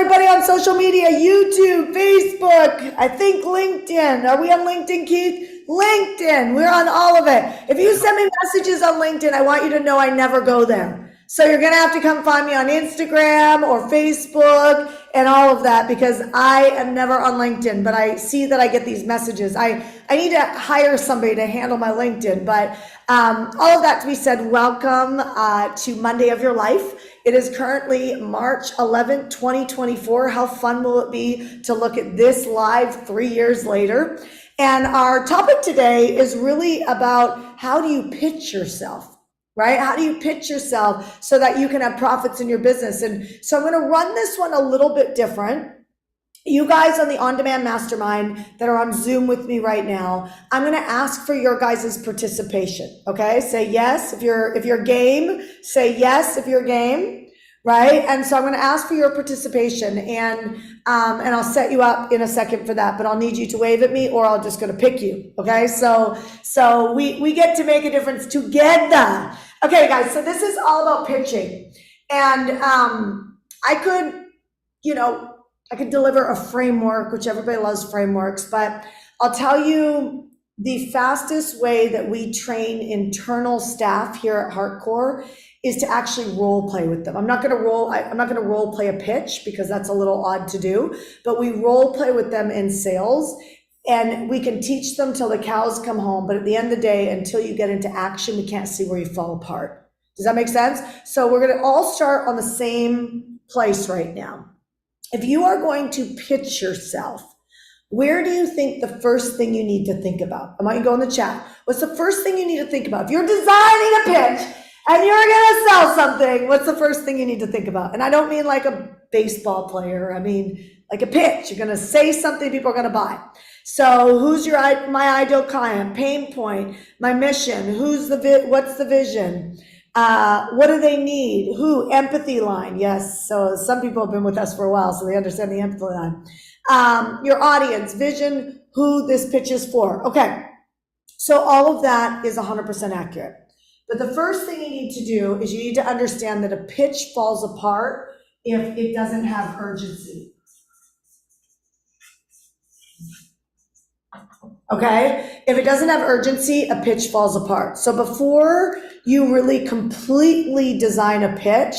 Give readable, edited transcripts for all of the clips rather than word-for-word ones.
everybody on social media, YouTube, Facebook, I think LinkedIn. Are we on LinkedIn, Keith? LinkedIn, we're on all of it. If you send me messages on LinkedIn, I want you to know I never go there. So you're gonna have to come find me on Instagram or Facebook and all of that, because I am never on LinkedIn, but I see that I get these messages. I need to hire somebody to handle my LinkedIn, but all of that to be said, welcome to Monday of Your Life. It is currently March 11th, 2024. How fun will it be to look at this live 3 years later? And our topic today is really about how do you pitch yourself, right? How do you pitch yourself so that you can have profits in your business? And so I'm going to run this one a little bit different. You guys on the on-demand mastermind that are on Zoom with me right now, I'm going to ask for your guys' participation. Okay, say yes if you're game. Say yes if you're game, right? And so I'm going to ask for your participation, and I'll set you up in a second for that. But I'll need you to wave at me, or I'll just going to pick you. Okay, so we get to make a difference together. Okay, guys. So this is all about pitching, and I could deliver a framework, which everybody loves frameworks, but I'll tell you the fastest way that we train internal staff here at Hardcore is to actually role play with them. I'm not going to role play a pitch because that's a little odd to do, but we role play with them in sales, and we can teach them till the cows come home. But at the end of the day, until you get into action, we can't see where you fall apart. Does that make sense? So we're going to all start on the same place right now. If you are going to pitch yourself, where do you think the first thing you need to think about? I want you to go in the chat. What's the first thing you need to think about? If you're designing a pitch and you're going to sell something, what's the first thing you need to think about? And I don't mean like a baseball player. I mean like a pitch. You're going to say something people are going to buy. So who's my ideal client? Pain point, my mission, what's the vision? What do they need? Who? Empathy line. Yes. So some people have been with us for a while, so they understand the empathy line. Your audience, vision, who this pitch is for. Okay. So all of that is 100% accurate. But the first thing you need to do is you need to understand that a pitch falls apart if it doesn't have urgency. Okay, if it doesn't have urgency, a pitch falls apart. So before you really completely design a pitch,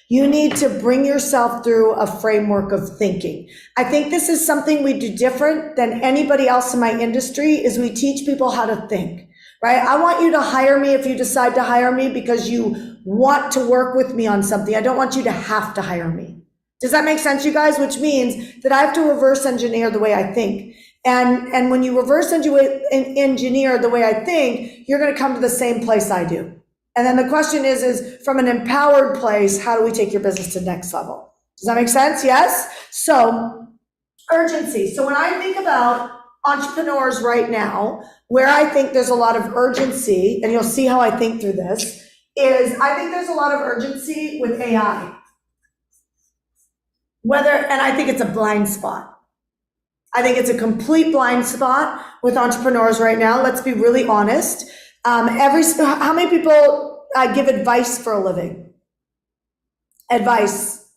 you need to bring yourself through a framework of thinking. I think this is something we do different than anybody else in my industry, is we teach people how to think, right? I want you to hire me if you decide to hire me because you want to work with me on something. I don't want you to have to hire me. Does that make sense, you guys? Which means that I have to reverse engineer the way I think. And when you reverse engineer the way I think, you're going to come to the same place I do. And then the question is from an empowered place, how do we take your business to the next level? Does that make sense? Yes? So urgency. So when I think about entrepreneurs right now, where I think there's a lot of urgency, and you'll see how I think through this, is I think there's a lot of urgency with AI. And I think it's a blind spot. I think it's a complete blind spot with entrepreneurs right now. Let's be really honest. How many people give advice for a living? Advice.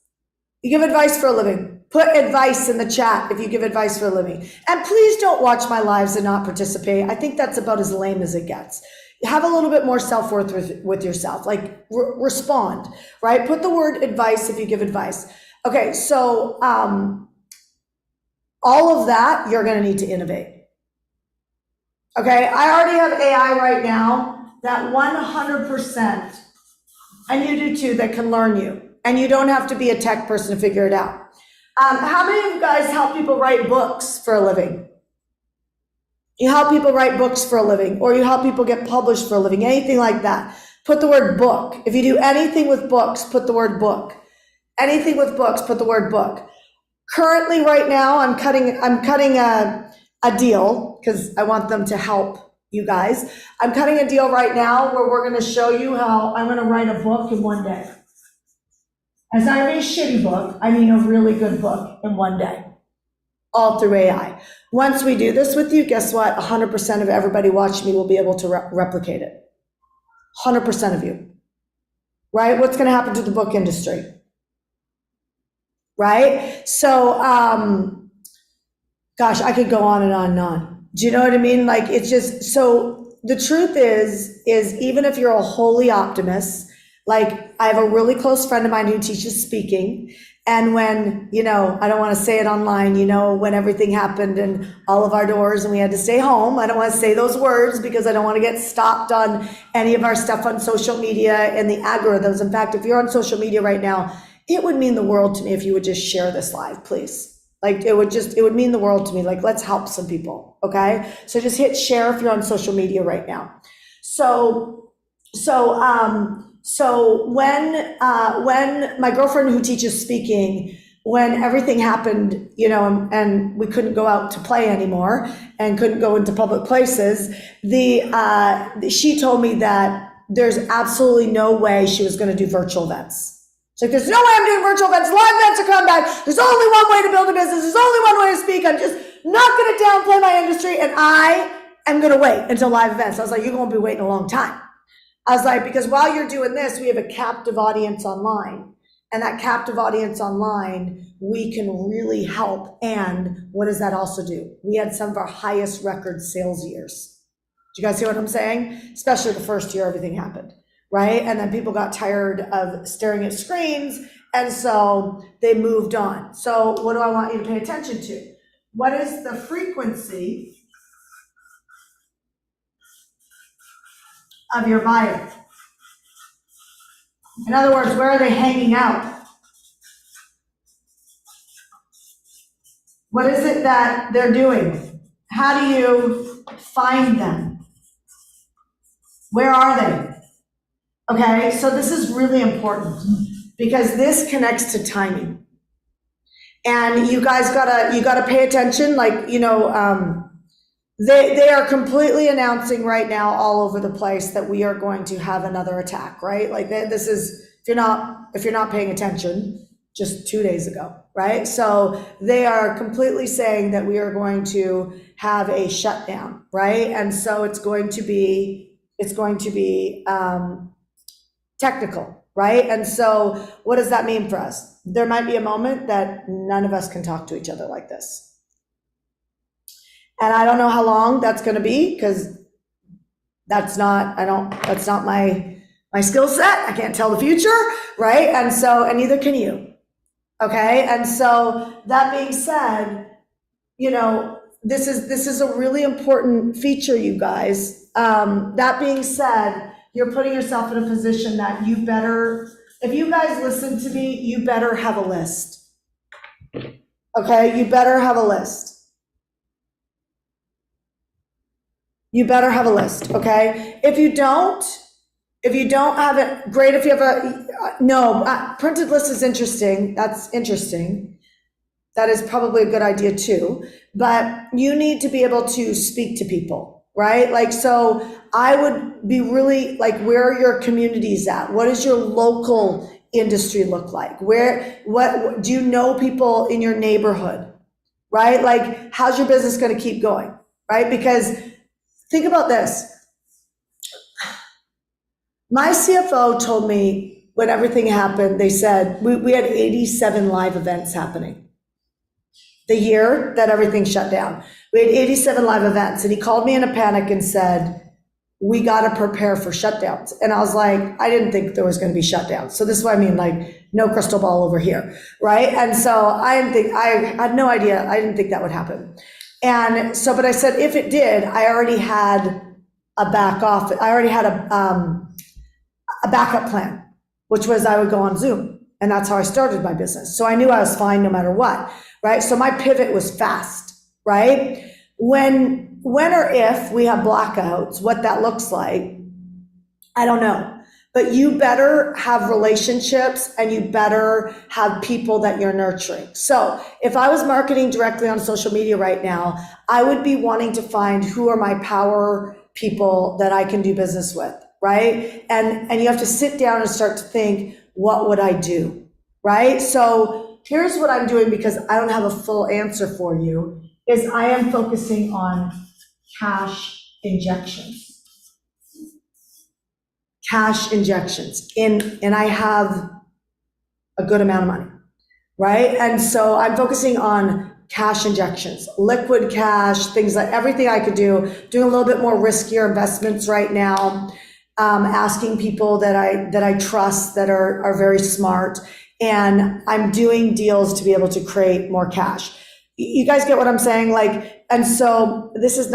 You give advice for a living. Put advice in the chat if you give advice for a living. And please don't watch my lives and not participate. I think that's about as lame as it gets. Have a little bit more self-worth with yourself. Like respond, right? Put the word advice if you give advice. Okay, so all of that, you're going to need to innovate. Okay, I already have AI right now that 100%, and you do too, that can learn you. And you don't have to be a tech person to figure it out. How many of you guys help people write books for a living? You help people write books for a living, or you help people get published for a living, anything like that. Put the word book. If you do anything with books, put the word book. Anything with books, put the word book. Currently, right now, I'm cutting a deal because I want them to help you guys. I'm cutting a deal right now where we're going to show you how I'm going to write a book in one day. As I mean a shitty book, I mean a really good book in one day, all through AI. Once we do this with you, guess what? 100% of everybody watching me will be able to replicate it. 100% of you, right? What's going to happen to the book industry? right? So, gosh, I could go on and on and on. Do you know what I mean? Like, it's just, so the truth is even if you're a holy optimist, like I have a really close friend of mine who teaches speaking. And when, I don't want to say it online, when everything happened and all of our doors and we had to stay home, I don't want to say those words because I don't want to get stopped on any of our stuff on social media and the algorithms. In fact, if you're on social media right now, it would mean the world to me if you would just share this live, please. Like it would mean the world to me. Like, let's help some people. Okay. So just hit share if you're on social media right now. So when my girlfriend who teaches speaking, when everything happened, and we couldn't go out to play anymore and couldn't go into public places, she told me that there's absolutely no way she was going to do virtual events. It's like, there's no way I'm doing virtual events. Live events are coming back. There's only one way to build a business. There's only one way to speak. I'm just not going to downplay my industry, and I am going to wait until live events. I was like, you're going to be waiting a long time. I was like, because while you're doing this, we have a captive audience online. And that captive audience online, we can really help. And what does that also do? We had some of our highest record sales years. Do you guys see what I'm saying? Especially the first year everything happened, right? And then people got tired of staring at screens, and so they moved on. So what do I want you to pay attention to? What is the frequency of your buyer? In other words, where are they hanging out? What is it that they're doing? How do you find them? Where are they? Okay, so this is really important because this connects to timing. And you guys gotta pay attention. Like, they are completely announcing right now all over the place that we are going to have another attack, right? Like this is, if you're not paying attention, just 2 days ago, right? So they are completely saying that we are going to have a shutdown, right? And so it's going to be technical, right? And so what does that mean for us? There might be a moment that none of us can talk to each other like this. And I don't know how long that's going to be, because that's not my skill set. I can't tell the future, right? And neither can you. Okay. And so that being said, this is a really important feature, you guys. That being said, you're putting yourself in a position that you better, if you guys listen to me, you better have a list. Okay. You better have a list. You better have a list. Okay. If you don't have it, great. If you have printed list is interesting. That's interesting. That is probably a good idea too, but you need to be able to speak to people, right? Like, so I would be really like, where are your communities at? What does your local industry look like? What do you know people in your neighborhood, right? Like, how's your business going to keep going, right? Because think about this. My CFO told me when everything happened, they said we had 87 live events happening. The year that everything shut down, we had 87 live events, and he called me in a panic and said, we got to prepare for shutdowns. And I was like, I didn't think there was going to be shutdowns. So this is what I mean, like, no crystal ball over here, right? And so I had no idea. I didn't think that would happen. And so, but I said, if it did, I already had a backup plan, which was I would go on Zoom. And that's how I started my business. So I knew I was fine no matter what, right? So my pivot was fast, right? When or if we have blackouts, what that looks like, I don't know. But you better have relationships, and you better have people that you're nurturing. So if I was marketing directly on social media right now, I would be wanting to find who are my power people that I can do business with, right? And you have to sit down and start to think, what would I do, right? So here's what I'm doing, because I don't have a full answer for you, is I am focusing on cash injections. Cash injections. And I have a good amount of money, right? And so I'm focusing on cash injections, liquid cash, things like everything I could do, doing a little bit more riskier investments right now, asking people that I trust that are very smart, and I'm doing deals to be able to create more cash. You guys get what I'm saying? Like, and so this was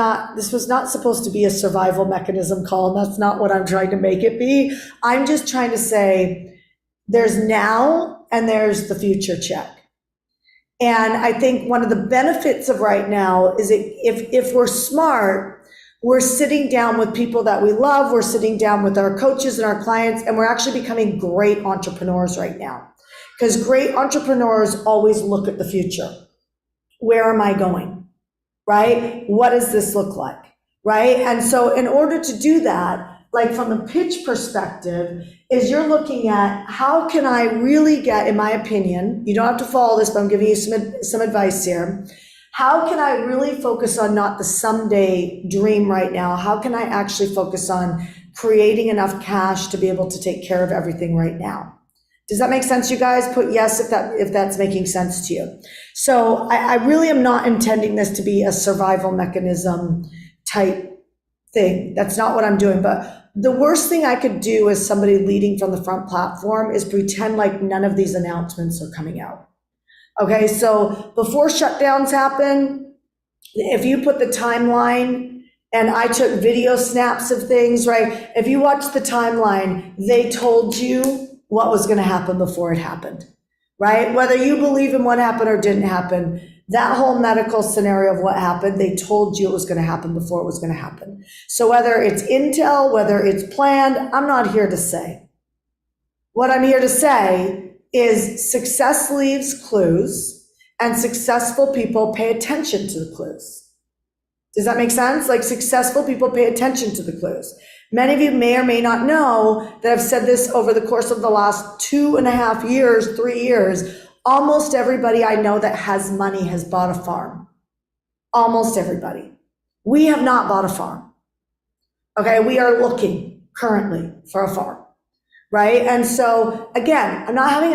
not supposed to be a survival mechanism call, and that's not what I'm trying to make it be. I'm just trying to say there's now and there's the future check. And I think one of the benefits of right now is if we're smart, we're sitting down with people that we love, we're sitting down with our coaches and our clients, and we're actually becoming great entrepreneurs right now. Because great entrepreneurs always look at the future. Where am I going? Right? What does this look like? Right? And so in order to do that, like from a pitch perspective, is you're looking at how can I really get, in my opinion, you don't have to follow this, but I'm giving you some advice here. How can I really focus on not the someday dream right now? How can I actually focus on creating enough cash to be able to take care of everything right now? Does that make sense, you guys? Put yes if that's making sense to you. So I really am not intending this to be a survival mechanism type thing. That's not what I'm doing. But the worst thing I could do as somebody leading from the front platform is pretend like none of these announcements are coming out. Okay, so before shutdowns happen, if you put the timeline, and I took video snaps of things, right? If you watch the timeline, they told you what was going to happen before it happened, right? Whether you believe in what happened or didn't happen, that whole medical scenario of what happened, they told you it was going to happen before it was going to happen. So whether it's intel, whether it's planned, I'm not here to say. What I'm here to say is success leaves clues, and successful people pay attention to the clues. Does that make sense? Like, successful people pay attention to the clues. Many of you may or may not know that I've said this over the course of the last 2.5 years, 3 years. Almost everybody I know that has money has bought a farm. Almost everybody. We have not bought a farm. Okay, we are looking currently for a farm, right? And so again, I'm not having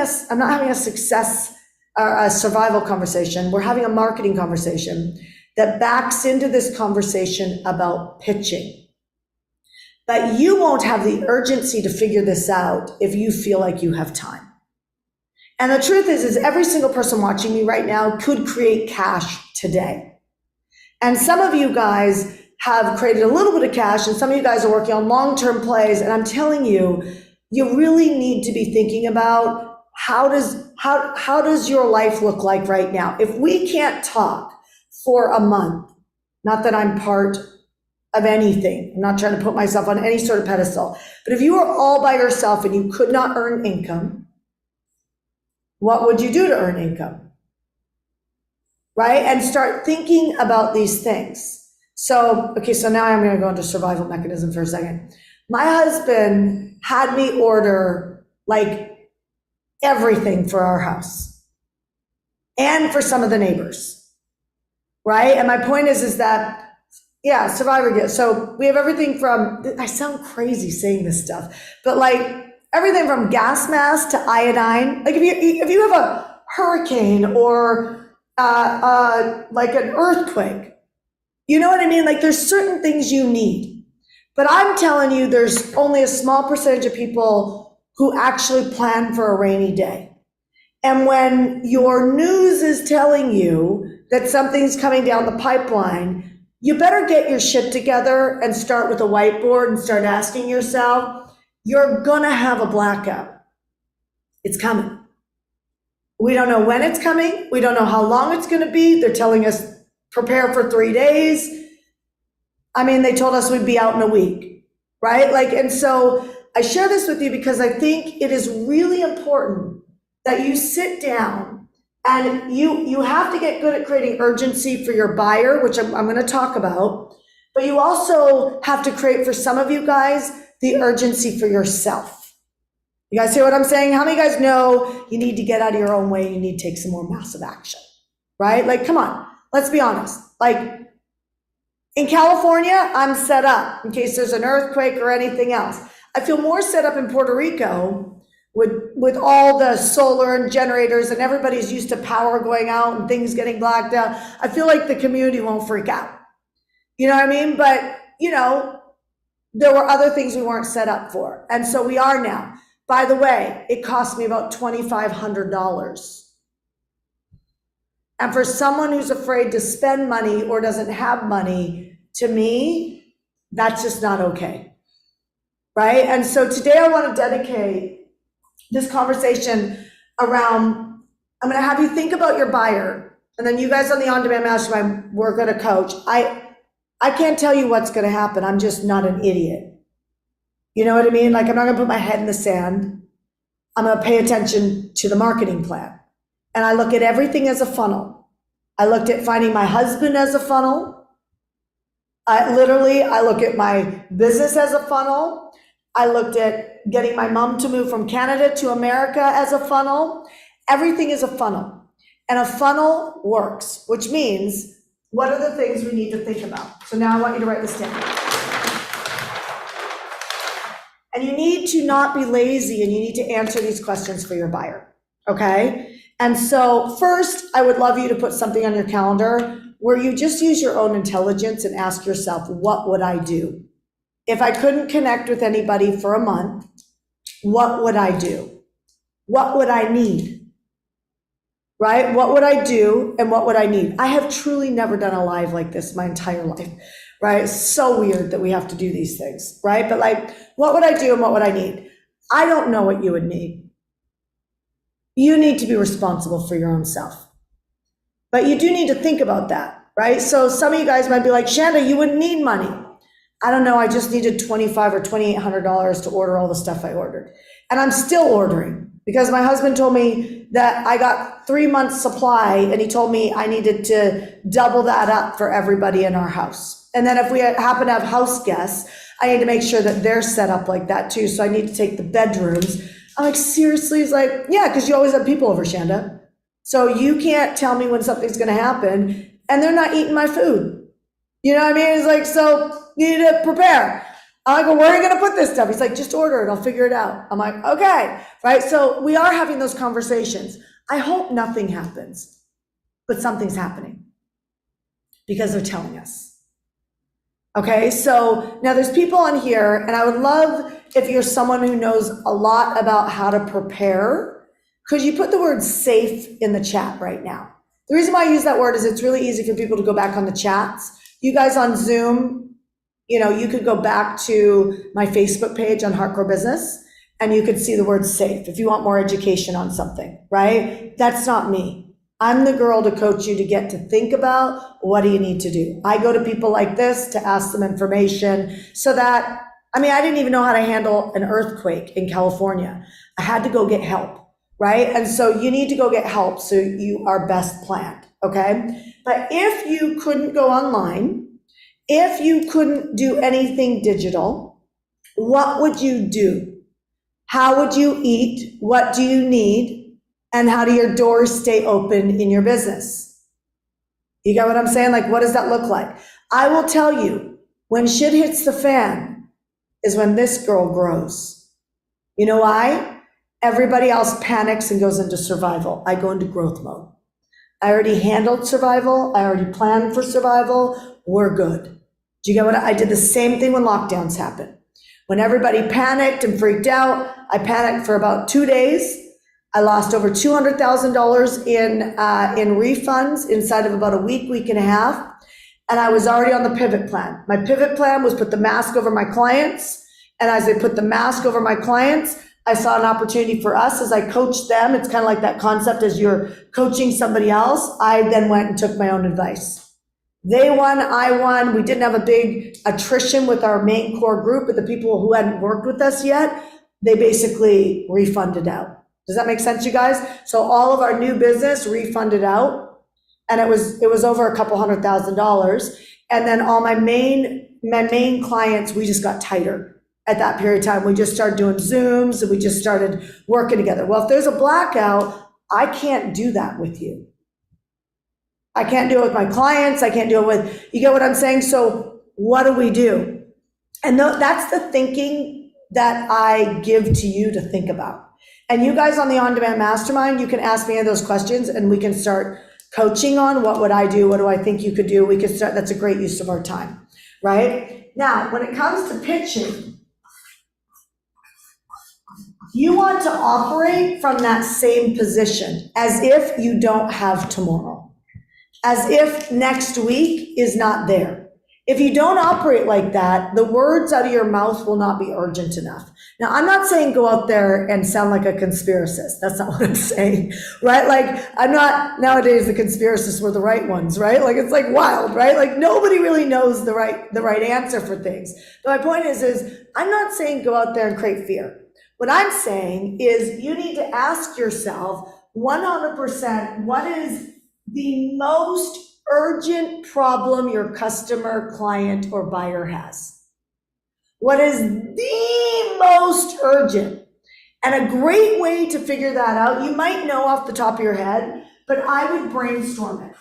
a success or a survival conversation. We're having a marketing conversation that backs into this conversation about pitching. But you won't have the urgency to figure this out if you feel like you have time. And the truth is every single person watching me right now could create cash today. And some of you guys have created a little bit of cash, and some of you guys are working on long-term plays. And I'm telling you, you really need to be thinking about how does your life look like right now? If we can't talk for a month, not that I'm part of anything, I'm not trying to put myself on any sort of pedestal, but if you were all by yourself and you could not earn income, what would you do to earn income? Right? And start thinking about these things. So, okay, so now I'm going to go into survival mechanism for a second. My husband had me order like everything for our house and for some of the neighbors. Right? And my point is that, yeah, survivor guilt. So we have everything from, I sound crazy saying this stuff, but like everything from gas masks to iodine. Like if you have a hurricane or like an earthquake, you know what I mean? Like there's certain things you need. But I'm telling you, there's only a small percentage of people who actually plan for a rainy day. And when your news is telling you that something's coming down the pipeline, you better get your shit together and start with a whiteboard and start asking yourself, you're gonna have a blackout. It's coming. We don't know when it's coming. We don't know how long it's gonna be. They're telling us prepare for 3 days. I mean, they told us we'd be out in a week, right? Like, and so I share this with you because I think it is really important that you sit down and you have to get good at creating urgency for your buyer, which I'm going to talk about, but you also have to create for some of you guys the urgency for yourself. You guys hear what I'm saying? How many of you guys know you need to get out of your own way? You need to take some more massive action, right? Like, come on, let's be honest. Like in California, I'm set up in case there's an earthquake or anything else. I feel more set up in Puerto Rico with all the solar and generators and everybody's used to power going out and things getting blacked out, I feel like the community won't freak out. You know what I mean? But, there were other things we weren't set up for. And so we are now. By the way, it cost me about $2,500. And for someone who's afraid to spend money or doesn't have money, to me, that's just not okay. Right? And so today I want to dedicate this conversation around, I'm going to have you think about your buyer. And then you guys on the On-Demand Mastermind, we're going to coach. I can't tell you what's going to happen. I'm just not an idiot. You know what I mean? Like, I'm not going to put my head in the sand. I'm going to pay attention to the marketing plan. And I look at everything as a funnel. I looked at finding my husband as a funnel. I look at my business as a funnel. I looked at getting my mom to move from Canada to America as a funnel. Everything is a funnel. And a funnel works, which means, what are the things we need to think about? So now I want you to write this down. And you need to not be lazy, and you need to answer these questions for your buyer, okay? And so first, I would love you to put something on your calendar where you just use your own intelligence and ask yourself, what would I do? If I couldn't connect with anybody for a month, what would I do? What would I need? Right? What would I do and what would I need? I have truly never done a live like this my entire life, right? It's so weird that we have to do these things, right? But like, what would I do and what would I need? I don't know what you would need. You need to be responsible for your own self. But you do need to think about that, right? So some of you guys might be like, Shanda, you wouldn't need money. I don't know, I just needed $2,500 or $2,800 to order all the stuff I ordered. And I'm still ordering because my husband told me that I got 3 months supply and he told me I needed to double that up for everybody in our house. And then if we happen to have house guests, I need to make sure that they're set up like that too. So I need to take the bedrooms. I'm like, seriously? He's like, yeah, because you always have people over, Shanda. So you can't tell me when something's going to happen and they're not eating my food. You know what I mean? He's like, so you need to prepare. I'm like, well, where are you going to put this stuff? He's like, just order it. I'll figure it out. I'm like, okay. Right? So we are having those conversations. I hope nothing happens, but something's happening because they're telling us. Okay. So now there's people on here, and I would love if you're someone who knows a lot about how to prepare, could you put the word safe in the chat right now? The reason why I use that word is it's really easy for people to go back on the chats. You guys on Zoom, you could go back to my Facebook page on Hardcore Business and you could see the word safe if you want more education on something, right? That's not me. I'm the girl to coach you to get to think about what do you need to do. I go to people like this to ask them information so that, I didn't even know how to handle an earthquake in California. I had to go get help, right? And so you need to go get help so you are best planned, okay? But if you couldn't go online, if you couldn't do anything digital, what would you do? How would you eat? What do you need? And how do your doors stay open in your business? You got what I'm saying? Like, what does that look like? I will tell you, when shit hits the fan is when this girl grows. You know why? Everybody else panics and goes into survival. I go into growth mode. I already handled survival. I already planned for survival. We're good. Do you get what I did? The same thing when lockdowns happened. When everybody panicked and freaked out, I panicked for about 2 days. I lost over $200,000 in refunds inside of about a week and a half. And I was already on the pivot plan. My pivot plan was put the mask over my clients. And as I put the mask over my clients, I saw an opportunity for us as I coached them. It's kind of like that concept as you're coaching somebody else. I then went and took my own advice. They won, I won. We didn't have a big attrition with our main core group, but the people who hadn't worked with us yet, they basically refunded out. Does that make sense, you guys? So all of our new business refunded out, and it was over a couple $100,000. And then all my main clients, we just got tighter at that period of time. We just started doing Zooms and we just started working together. Well, if there's a blackout, I can't do that with you. I can't do it with my clients. I can't do it with, you get what I'm saying? So what do we do? And that's the thinking that I give to you to think about. And you guys on the On-Demand Mastermind, you can ask me any of those questions and we can start coaching on what would I do, what do I think you could do. We could start, that's a great use of our time, right? Now, when it comes to pitching, you want to operate from that same position as if you don't have tomorrow, as if next week is not there. If you don't operate like that, the words out of your mouth will not be urgent enough. Now, I'm not saying go out there and sound like a conspiracist. That's not what I'm saying, right? Like, I'm not, nowadays the conspiracists were the right ones, right? Like, it's like wild, right? Like, nobody really knows the right answer for things. But my point is I'm not saying go out there and create fear. What I'm saying is you need to ask yourself 100%, what is the most urgent problem your customer, client, or buyer has? What is the most urgent? And a great way to figure that out, you might know off the top of your head, but I would brainstorm it.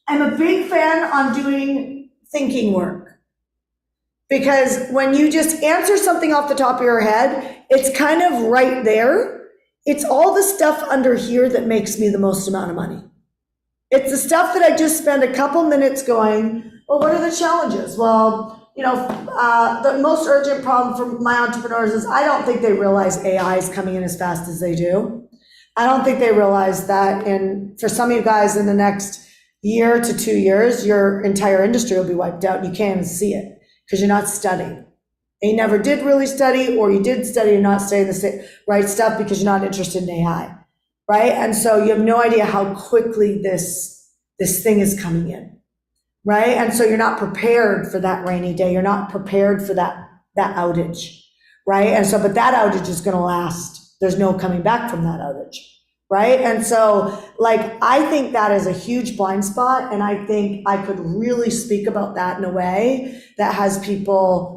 I'm a big fan on doing thinking work, because when you just answer something off the top of your head, it's kind of right there. It's all the stuff under here that makes me the most amount of money. It's the stuff that I just spend a couple minutes going, well, what are the challenges? Well, the most urgent problem for my entrepreneurs is I don't think they realize AI is coming in as fast as they do. I don't think they realize that for some of you guys in the next year to 2 years, your entire industry will be wiped out. You can't even see it because you're not studying. And you never did really study, or you did study and not studying the right stuff because you're not interested in AI. Right? And so you have no idea how quickly this thing is coming in, right? And so you're not prepared for that rainy day. You're not prepared for that outage, right? And so, but that outage is going to last. There's no coming back from that outage, right? And so, like, I think that is a huge blind spot, and I think I could really speak about that in a way that has people,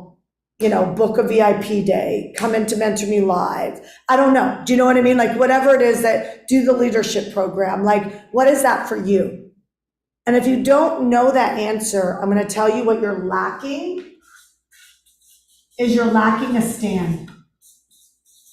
book a VIP day, come into Mentor Me Live. I don't know. Do you know what I mean? Like, whatever it is, that do the leadership program. Like, what is that for you? And if you don't know that answer, I'm going to tell you what you're lacking is you're lacking a stand.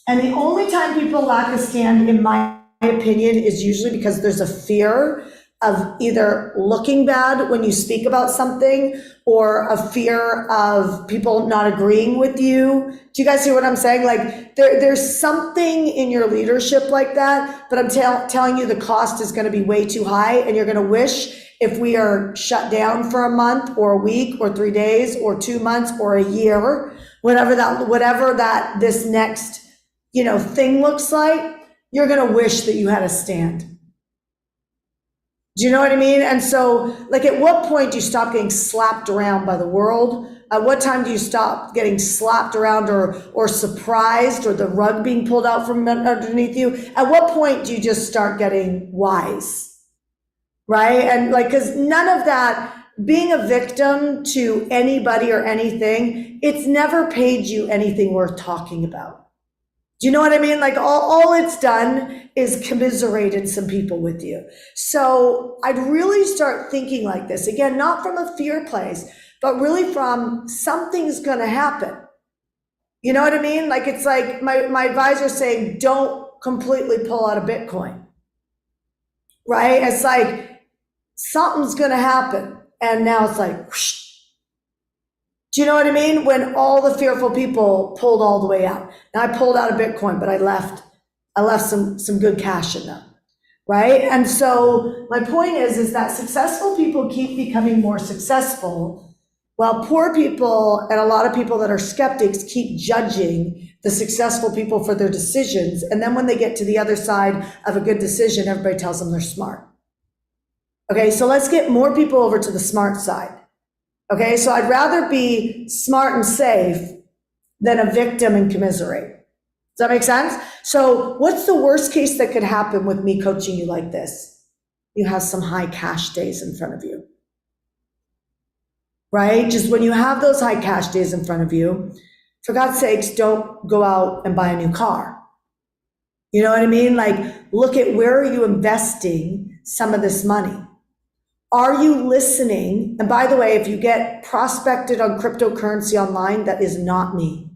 And the only time people lack a stand, in my opinion, is usually because there's a fear of either looking bad when you speak about something, or a fear of people not agreeing with you. Do you guys hear what I'm saying? Like, there's something in your leadership like that, but I'm telling you the cost is going to be way too high, and you're going to wish if we are shut down for a month or a week or 3 days or 2 months or a year, whatever that this next, thing looks like, you're going to wish that you had a stand. Do you know what I mean? And so, like, at what point do you stop getting slapped around by the world? At what time do you stop getting slapped around or surprised, or the rug being pulled out from underneath you? At what point do you just start getting wise? Right? And like, because none of that, being a victim to anybody or anything, it's never paid you anything worth talking about. Do you know what I mean? Like, all it's done is commiserated some people with you. So I'd really start thinking like this. Again, not from a fear place, but really from something's going to happen. You know what I mean? Like, it's like my advisor saying, don't completely pull out of Bitcoin. Right? It's like something's going to happen. And now it's like, whoosh. Do you know what I mean? When all the fearful people pulled all the way out. Now, I pulled out of Bitcoin, but I left some good cash in them, right? And so my point is that successful people keep becoming more successful, while poor people and a lot of people that are skeptics keep judging the successful people for their decisions. And then when they get to the other side of a good decision, everybody tells them they're smart. Okay, so let's get more people over to the smart side. Okay, so I'd rather be smart and safe than a victim and commiserate. Does that make sense? So what's the worst case that could happen with me coaching you like this? You have some high cash days in front of you, right? Just when you have those high cash days in front of you, for God's sakes, don't go out and buy a new car. You know what I mean? Like, look at where are you investing some of this money? Are you listening? And by the way, if you get prospected on cryptocurrency online, that is not me.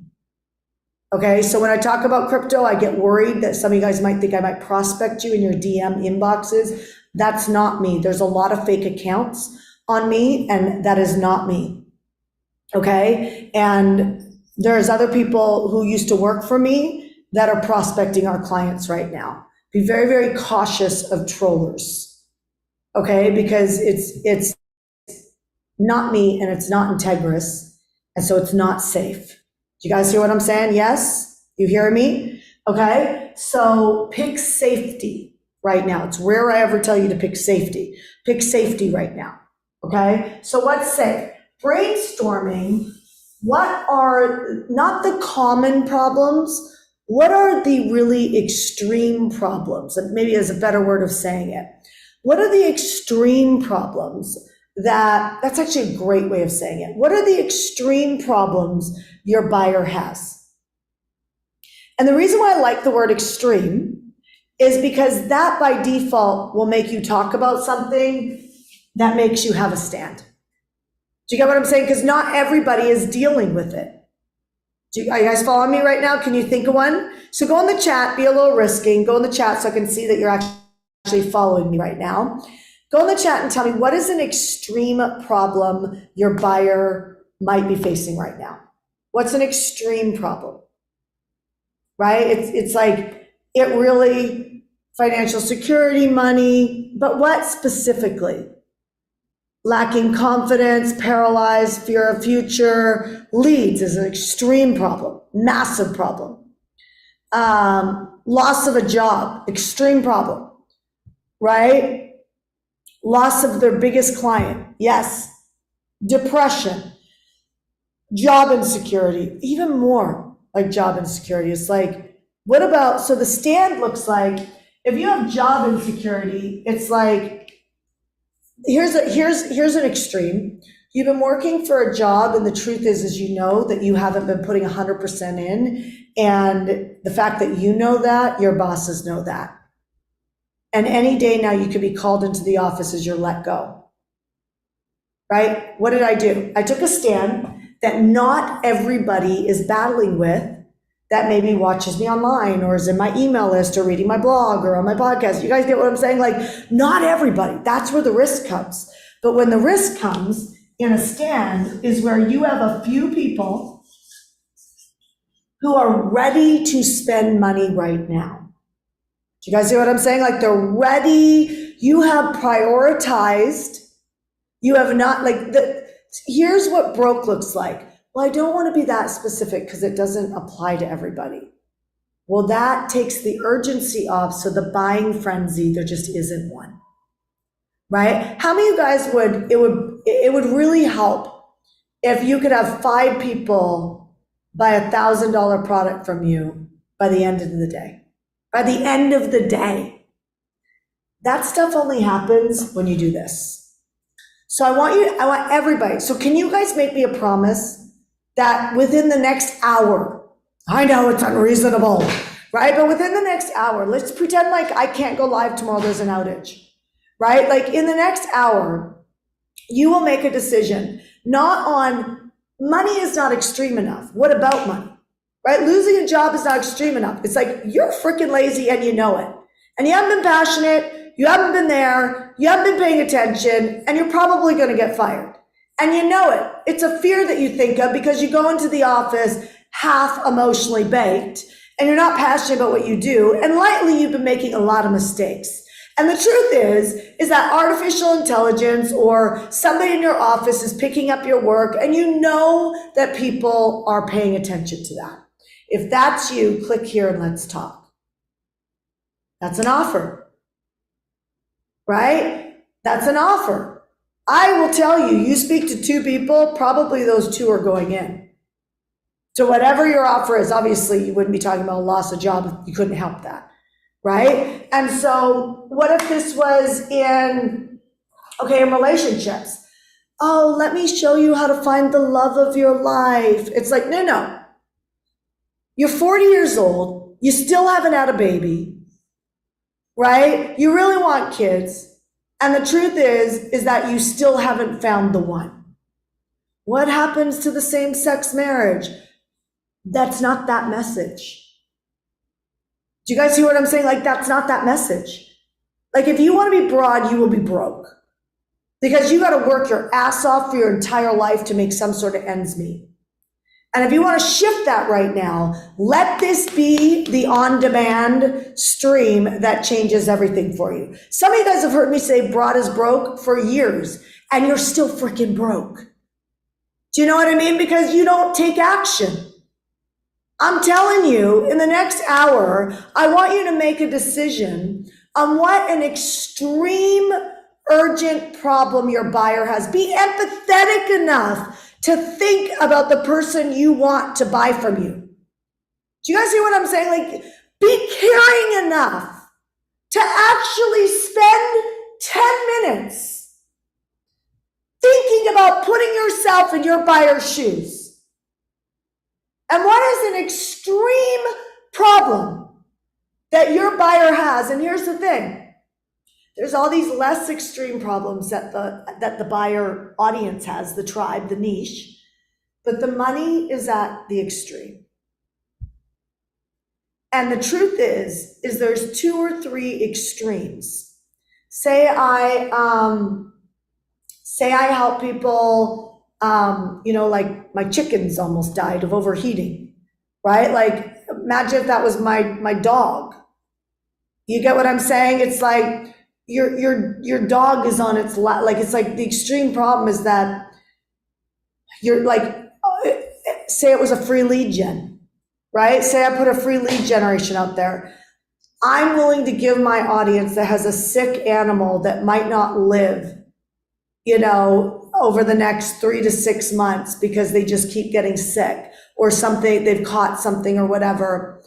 Okay, so when I talk about crypto, I get worried that some of you guys might think I might prospect you in your DM inboxes. That's not me. There's a lot of fake accounts on me, and that is not me. Okay, and there's other people who used to work for me that are prospecting our clients right now. Be very, very cautious of trollers. Okay, because it's not me and it's not integrous, and so it's not safe. Do you guys hear what I'm saying? Yes? You hear me? Okay, so pick safety right now. It's rare I ever tell you to pick safety. Pick safety right now. Okay, so what's safe? Brainstorming, what are not the common problems, what are the really extreme problems? And maybe is a better word of saying it. What are the extreme problems that's actually a great way of saying it. What are the extreme problems your buyer has? And the reason why I like the word extreme is because that by default will make you talk about something that makes you have a stand. Do you get what I'm saying? Because not everybody is dealing with it. Are you guys following me right now? Can you think of one? So go in the chat, be a little risking, go in the chat so I can see that you're actually following me right now. Go in the chat and tell me, what is an extreme problem your buyer might be facing right now? What's an extreme problem? Right? It's like, it really, financial security, money, but what specifically? Lacking confidence, paralyzed, fear of future, leads is an extreme problem, massive problem. Loss of a job, extreme problem, right? Loss of their biggest client, yes. Depression, job insecurity, even more like job insecurity. It's like, what about, so the stand looks like, if you have job insecurity, it's like, here's an extreme. You've been working for a job, and the truth is you know that you haven't been putting 100% in, and the fact that you know that, your bosses know that. And any day now you could be called into the office as you're let go, right? What did I do? I took a stand that not everybody is battling with, that maybe watches me online or is in my email list or reading my blog or on my podcast. You guys get what I'm saying? Like, not everybody. That's where the risk comes. But when the risk comes in a stand is where you have a few people who are ready to spend money right now. Do you guys see what I'm saying? Like, they're ready. You have prioritized. You have not, like, here's what broke looks like. Well, I don't want to be that specific because it doesn't apply to everybody. Well, that takes the urgency off, so the buying frenzy, there just isn't one. Right? How many of you guys it would really help if you could have 5 people buy $1,000 product from you by the end of the day? By the end of the day. That stuff only happens when you do this. So I want everybody. So can you guys make me a promise that within the next hour, I know it's unreasonable, right? But within the next hour, let's pretend like I can't go live tomorrow, there's an outage, right? Like, in the next hour, you will make a decision, not on, money is not extreme enough. What about money? Right? Losing a job is not extreme enough. It's like, you're freaking lazy and you know it. And you haven't been passionate, you haven't been there, you haven't been paying attention, and you're probably going to get fired. And you know it. It's a fear that you think of because you go into the office half emotionally baked and you're not passionate about what you do. And lately you've been making a lot of mistakes. And the truth is that artificial intelligence or somebody in your office is picking up your work, and you know that people are paying attention to that. If that's you, click here and let's talk. That's an offer, right? That's an offer. I will tell you, you speak to 2 people, probably those 2 are going in. So whatever your offer is, obviously you wouldn't be talking about a loss of job, you couldn't help that, right? And so what if this was in relationships? Oh, let me show you how to find the love of your life. It's like, no. You're 40 years old, you still haven't had a baby, right? You really want kids. And the truth is that you still haven't found the one. What happens to the same-sex marriage? That's not that message. Do you guys see what I'm saying? Like, that's not that message. Like, if you want to be broad, you will be broke. Because you got to work your ass off for your entire life to make some sort of ends meet. And if you want to shift that right now, let this be the on-demand stream that changes everything for you. Some of you guys have heard me say broad is broke for years, and you're still freaking broke. Do you know what I mean? Because you don't take action. I'm telling you, in the next hour, I want you to make a decision on what an extreme, urgent problem your buyer has. Be empathetic enough to think about the person you want to buy from you. Do you guys see what I'm saying? Like, be caring enough to actually spend 10 minutes thinking about putting yourself in your buyer's shoes. And what is an extreme problem that your buyer has? And here's the thing. There's all these less extreme problems that the buyer audience has, the tribe, the niche, but the money is at the extreme. And the truth is there's 2 or 3 extremes. Say I help people, like my chickens almost died of overheating, right? Like, imagine if that was my dog. You get what I'm saying? It's like your dog is on its like, it's like the extreme problem is that you're like, say it was a free lead gen, right? Say I put a free lead generation out there. I'm willing to give my audience that has a sick animal that might not live, over the next 3 to 6 months because they just keep getting sick or something, they've caught something or whatever.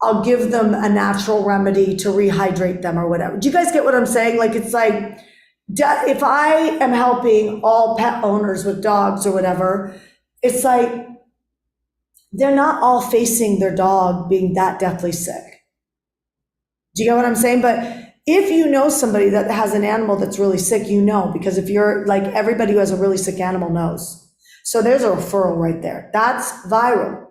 I'll give them a natural remedy to rehydrate them or whatever. Do you guys get what I'm saying? Like, it's like, if I am helping all pet owners with dogs or whatever, it's like, they're not all facing their dog being that deathly sick. Do you get what I'm saying? But if you know somebody that has an animal that's really sick, because if you're like, everybody who has a really sick animal knows. So there's a referral right there. That's viral.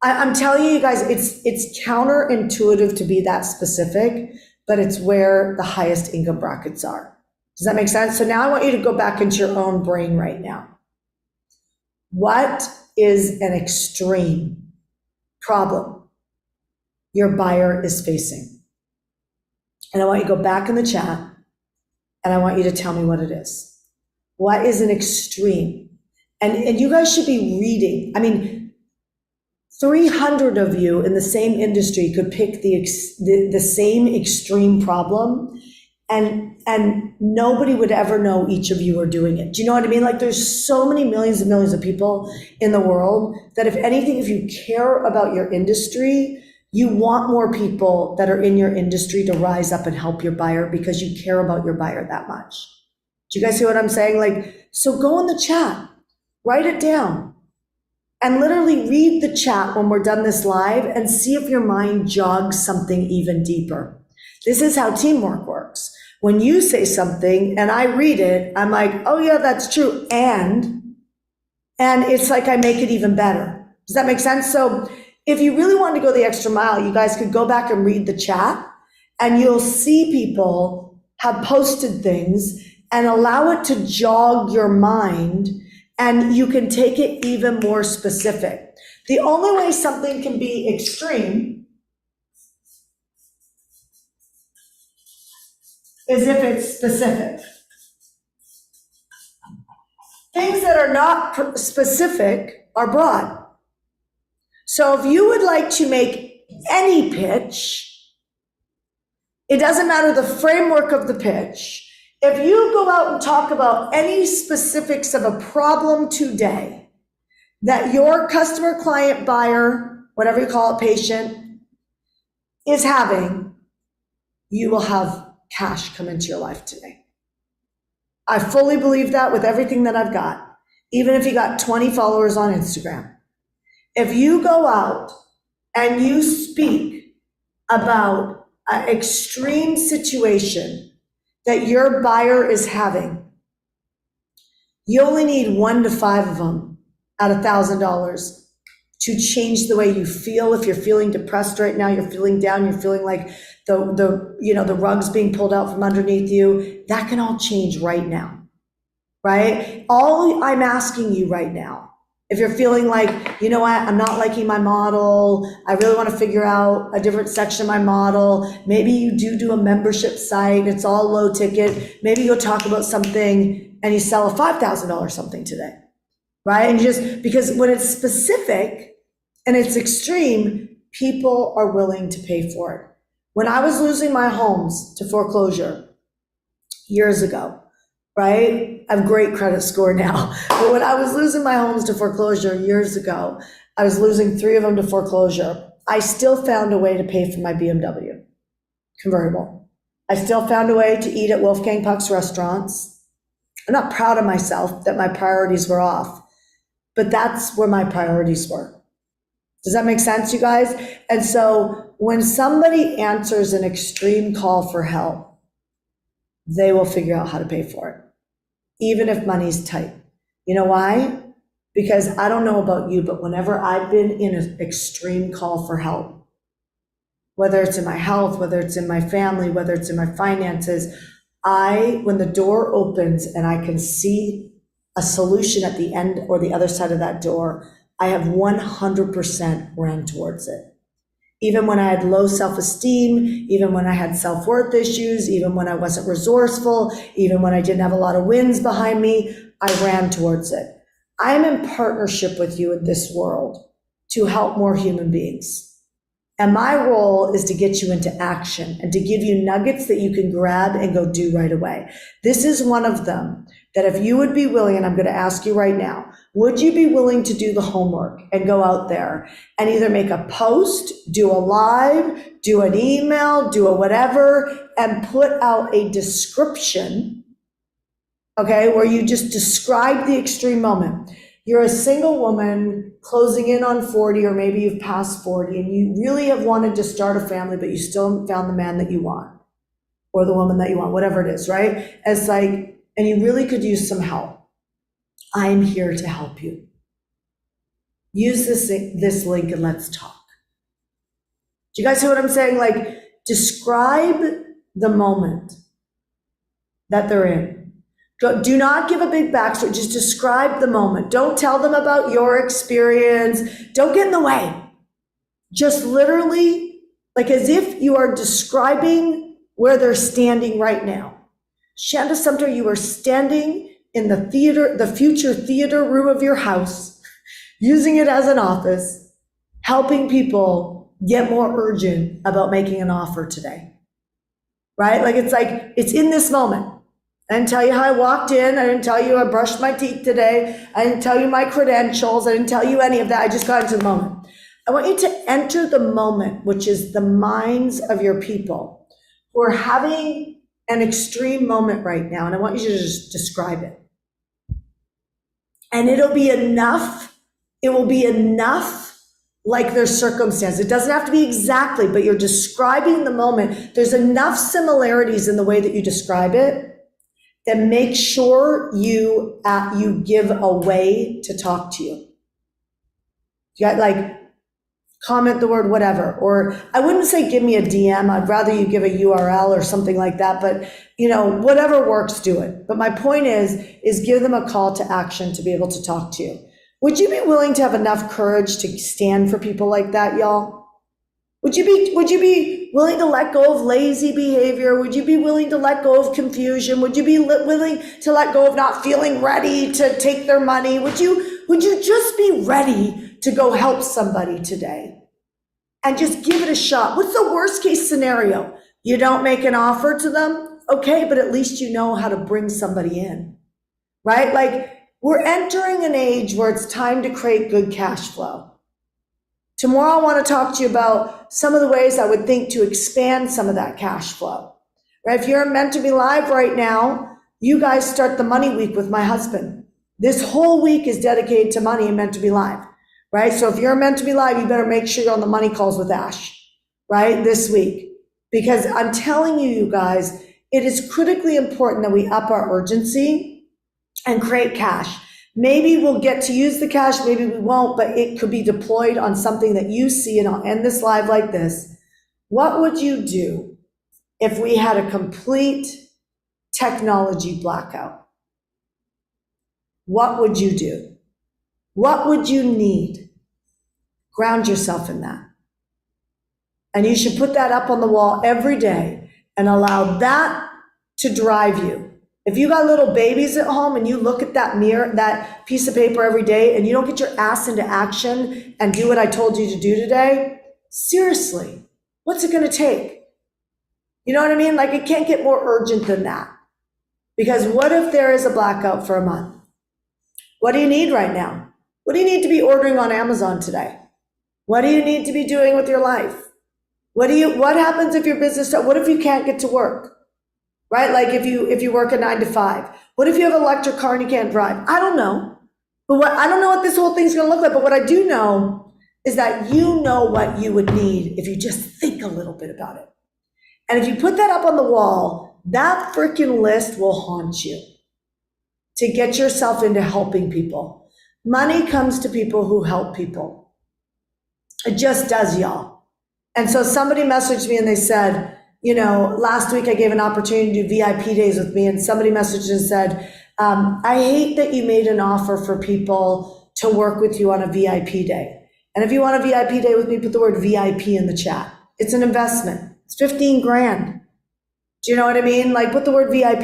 I'm telling you guys, it's counterintuitive to be that specific, but it's where the highest income brackets are. Does that make sense? So now I want you to go back into your own brain right now. What is an extreme problem your buyer is facing? And I want you to go back in the chat and I want you to tell me what it is. What is an extreme? And you guys should be reading. I mean, 300 of you in the same industry could pick the same extreme problem and nobody would ever know each of you are doing it. Do you know what I mean? Like, there's so many millions and millions of people in the world that if anything, if you care about your industry, you want more people that are in your industry to rise up and help your buyer because you care about your buyer that much. Do you guys see what I'm saying? Like, so go in the chat, write it down, and literally read the chat when we're done this live and see if your mind jogs something even deeper. This is how teamwork works. When you say something and I read it, I'm like, oh yeah, that's true. And it's like I make it even better. Does that make sense? So if you really want to go the extra mile, you guys could go back and read the chat and you'll see people have posted things and allow it to jog your mind and you can take it even more specific. The only way something can be extreme is if it's specific. Things that are not specific are broad. So if you would like to make any pitch, it doesn't matter the framework of the pitch. If you go out and talk about any specifics of a problem today that your customer, client, buyer, whatever you call it, patient, is having, you will have cash come into your life today. I fully believe that with everything that I've got, even if you got 20 followers on Instagram. If you go out and you speak about an extreme situation that your buyer is having, you only need 1 to 5 of them at $1,000 to change the way you feel. If you're feeling depressed right now, you're feeling down, you're feeling like the rug's being pulled out from underneath you, that can all change right now, right? All I'm asking you right now, if you're feeling like, you know what, I'm not liking my model, I really want to figure out a different section of my model, maybe you do a membership site, it's all low ticket, maybe you'll talk about something and you sell a $5,000 something today, right? And because when it's specific and it's extreme, people are willing to pay for it. When I was losing my homes to foreclosure years ago, right? I have great credit score now. But when I was losing my homes to foreclosure years ago, I was losing 3 of them to foreclosure. I still found a way to pay for my BMW convertible. I still found a way to eat at Wolfgang Puck's restaurants. I'm not proud of myself that my priorities were off, but that's where my priorities were. Does that make sense, you guys? And so when somebody answers an extreme call for help, they will figure out how to pay for it, even if money's tight. You know why? Because I don't know about you, but whenever I've been in an extreme call for help, whether it's in my health, whether it's in my family, whether it's in my finances, when the door opens and I can see a solution at the end or the other side of that door, I have 100% ran towards it. Even when I had low self-esteem, even when I had self-worth issues, even when I wasn't resourceful, even when I didn't have a lot of wins behind me, I ran towards it. I am in partnership with you in this world to help more human beings. And my role is to get you into action and to give you nuggets that you can grab and go do right away. This is one of them that if you would be willing, and I'm going to ask you right now, would you be willing to do the homework and go out there and either make a post, do a live, do an email, do a whatever, and put out a description, okay, where you just describe the extreme moment. You're a single woman closing in on 40, or maybe you've passed 40, and you really have wanted to start a family, but you still haven't found the man that you want, or the woman that you want, whatever it is, right? It's like, and you really could use some help. I'm here to help you. Use this link and let's talk. Do you guys hear what I'm saying? Like, describe the moment that they're in. Do not give a big backstory. Just describe the moment. Don't tell them about your experience. Don't get in the way. Just literally, like as if you are describing where they're standing right now. Shanda Sumter, you are standing in the future theater room of your house, using it as an office, helping people get more urgent about making an offer today, right? Like it's in this moment. I didn't tell you how I walked in. I didn't tell you I brushed my teeth today. I didn't tell you my credentials. I didn't tell you any of that. I just got into the moment. I want you to enter the moment, which is the minds of your people who are having an extreme moment right now. And I want you to just describe it. And it'll be enough. It will be enough like their circumstance. It doesn't have to be exactly, but you're describing the moment. There's enough similarities in the way that you describe it that make sure you give a way to talk to you. You got like comment the word whatever, or I wouldn't say give me a DM. I'd rather you give a URL or something like that, but whatever works, do it. But my point is give them a call to action to be able to talk to you. Would you be willing to have enough courage to stand for people like that, y'all? Would you be willing to let go of lazy behavior? Would you be willing to let go of confusion? Would you be willing to let go of not feeling ready to take their money? Would you just be ready to go help somebody today and just give it a shot? What's the worst case scenario? You don't make an offer to them? Okay, but at least you know how to bring somebody in, right? Like we're entering an age where it's time to create good cash flow. Tomorrow I want to talk to you about some of the ways I would think to expand some of that cash flow. Right? If you're meant to be live right now, you guys start the money week with my husband. This whole week is dedicated to money and meant to be live. Right? So if you're meant to be live, you better make sure you're on the money calls with Ash, right? This week. Because I'm telling you guys, it is critically important that we up our urgency and create cash. Maybe we'll get to use the cash, maybe we won't, but it could be deployed on something that you see, and I'll end this live like this. What would you do if we had a complete technology blackout? What would you do? What would you need? Ground yourself in that. And you should put that up on the wall every day and allow that to drive you. If you got little babies at home and you look at that mirror, that piece of paper every day, and you don't get your ass into action and do what I told you to do today, seriously, what's it going to take? You know what I mean? Like, it can't get more urgent than that. Because what if there is a blackout for a month? What do you need right now? What do you need to be ordering on Amazon today? What do you need to be doing with your life? What happens if your business, what if you can't get to work? Right? Like if you work a 9 to 5, what if you have an electric car and you can't drive? I don't know. But I don't know what this whole thing's going to look like. But what I do know is that you know what you would need if you just think a little bit about it. And if you put that up on the wall, that freaking list will haunt you to get yourself into helping people. Money comes to people who help people. It just does, y'all. And so somebody messaged me and they said, last week I gave an opportunity to do VIP days with me, and somebody messaged and said, I hate that you made an offer for people to work with you on a VIP day. And if you want a VIP day with me, put the word VIP in the chat. It's an investment. It's 15 grand. Do you know what I mean? Like, put the word VIP.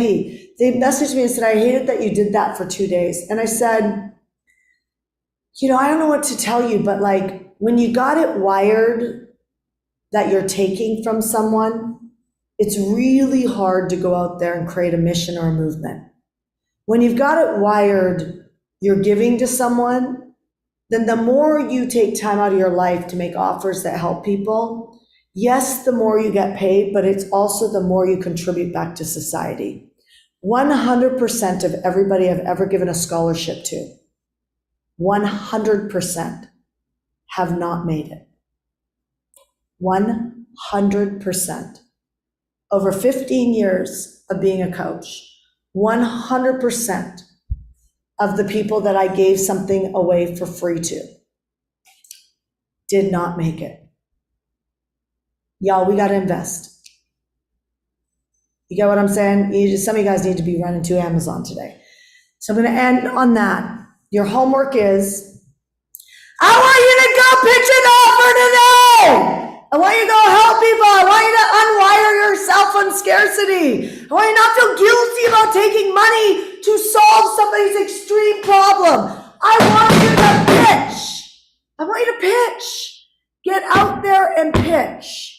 They messaged me and said, I hated that you did that for 2 days. And I said, I don't know what to tell you, but like, when you got it wired that you're taking from someone, it's really hard to go out there and create a mission or a movement. When you've got it wired, you're giving to someone, then the more you take time out of your life to make offers that help people, yes, the more you get paid, but it's also the more you contribute back to society. 100% of everybody I've ever given a scholarship to, 100% have not made it. 100%. Over 15 years of being a coach, 100% of the people that I gave something away for free to did not make it. Y'all, we got to invest. You get what I'm saying? Some of you guys need to be running to Amazon today. So I'm going to end on that. Your homework is, I want you to go pitch an offer today. I want you to go help people. I want you to unwire yourself on scarcity. I want you not to feel guilty about taking money to solve somebody's extreme problem. I want you to pitch. I want you to pitch. Get out there and pitch.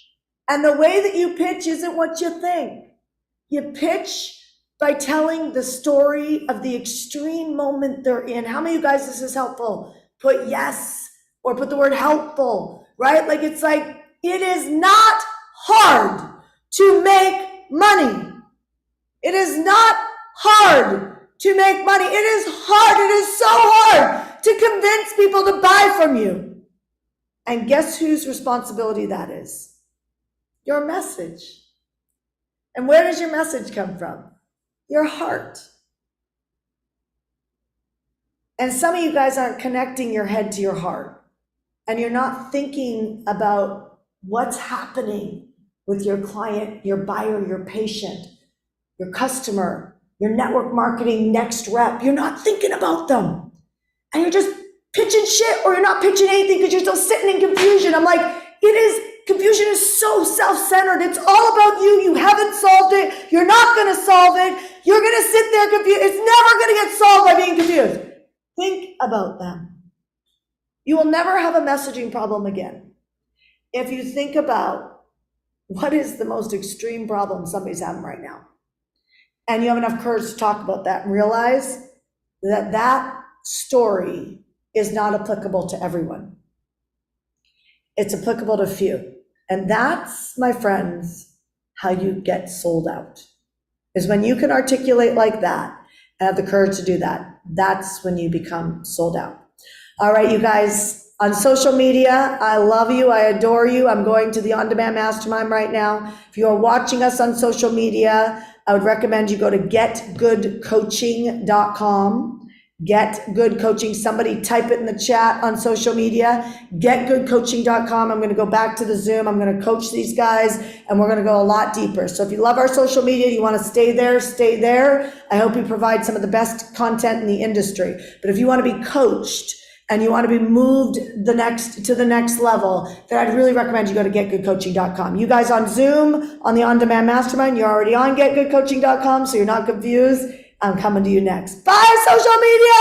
And the way that you pitch isn't what you think. You pitch by telling the story of the extreme moment they're in. How many of you guys this is helpful? Put yes or put the word helpful, right? Like, it's like, it is not hard to make money. It is not hard to make money. It is hard. It is so hard to convince people to buy from you. And guess whose responsibility that is? Your message. And where does your message come from? Your heart. And some of you guys aren't connecting your head to your heart. And you're not thinking about what's happening with your client, your buyer, your patient, your customer, your network marketing next rep. You're not thinking about them. And you're just pitching shit, or you're not pitching anything because you're still sitting in confusion. I'm like, confusion is so self-centered. It's all about you. You haven't solved it. You're not going to solve it. You're going to sit there confused. It's never going to get solved by being confused. Think about them. You will never have a messaging problem again if you think about what is the most extreme problem somebody's having right now. And you have enough courage to talk about that and realize that that story is not applicable to everyone. It's applicable to few. And that's, my friends, how you get sold out. Is when you can articulate like that and have the courage to do that. That's when you become sold out. All right, you guys, on social media, I love you. I adore you. I'm going to the On-Demand Mastermind right now. If you are watching us on social media, I would recommend you go to getgoodcoaching.com Get Good Coaching. Somebody type it in the chat on social media. Getgoodcoaching.com. I'm going to go back to the Zoom. I'm going to coach these guys, and we're going to go a lot deeper. So if you love our social media, you want to stay there, stay there. I hope we provide some of the best content in the industry. But if you want to be coached and you want to be moved to the next level, then I'd really recommend you go to getgoodcoaching.com. You guys on Zoom, on the on-demand mastermind, you're already on getgoodcoaching.com, so you're not confused. I'm coming to you next. Bye, social media!